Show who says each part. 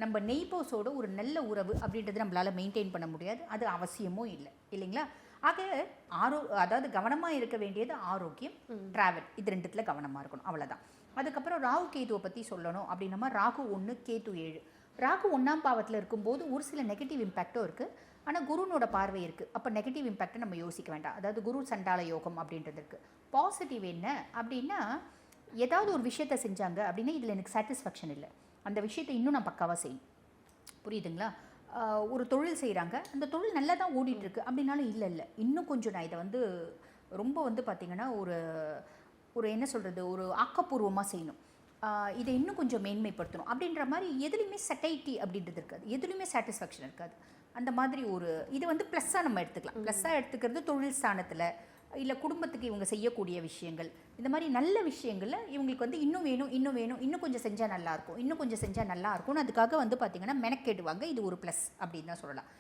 Speaker 1: நம்ம நெய்பர்ஸோட ஒரு நல்ல உறவு அப்படின்றது நம்மளால் மெயின்டைன் பண்ண முடியாது, அது அவசியமும் இல்லை இல்லைங்களா. ஆக அதாவது கவனமாக இருக்க வேண்டியது ஆரோக்கியம், ட்ராவல், இது ரெண்டுத்தில் கவனமாக இருக்கணும், அவ்வளோதான். அதுக்கப்புறம் ராகு கேதுவை பற்றி சொல்லணும் அப்படின்னமா, ராகு 1 கேது 7. ராகு 1ஆம் பாவத்தில் இருக்கும்போது ஒரு சில நெகட்டிவ் இம்பேக்டும் இருக்குது, ஆனால் குருனோட பார்வை இருக்குது. அப்போ நெகட்டிவ் இம்பேக்டை நம்ம யோசிக்க வேண்டாம். அதாவது குரு சண்டால யோகம் அப்படின்றது இருக்குது. பாசிட்டிவ் என்ன அப்படின்னா, ஏதாவது ஒரு விஷயத்த செஞ்சாங்க அப்படின்னா இதில் எனக்கு சாட்டிஸ்ஃபேக்ஷன் இல்லை, அந்த விஷயத்தை இன்னும் நான் பக்காவாக செய்யணும். புரியுதுங்களா. ஒரு தொழில் செய்கிறாங்க, அந்த தொழில் நல்லா தான் ஓடிட்டுருக்கு அப்படின்னாலும் இல்லை இன்னும் கொஞ்சம் நான் இதை ரொம்ப பார்த்திங்கன்னா ஒரு என்ன சொல்கிறது, ஒரு ஆக்கப்பூர்வமாக செய்யணும், இதை இன்னும் கொஞ்சம் மேன்மைப்படுத்தணும் அப்படின்ற மாதிரி எதுலேயுமே செட்டைட்டி அப்படின்றது இருக்காது, எதுலேயுமே சாட்டிஸ்ஃபேக்ஷன் இருக்காது. அந்த மாதிரி இது ப்ளஸ்ஸாக நம்ம எடுத்துக்கலாம். ப்ளஸ்ஸாக எடுத்துக்கிறது தொழில் ஸ்தானத்தில் இல்லை குடும்பத்துக்கு இவங்க செய்யக்கூடிய விஷயங்கள், இந்த மாதிரி நல்ல விஷயங்களில் இவங்களுக்கு இன்னும் வேணும், இன்னும் கொஞ்சம் செஞ்சால் நல்லாயிருக்கும், இன்னும் கொஞ்சம் செஞ்சால் நல்லாயிருக்கும்னு அதுக்காக பார்த்திங்கன்னா மெனக்கெடுவாங்க. இது ஒரு ப்ளஸ் அப்படின்னு தான் சொல்லலாம்.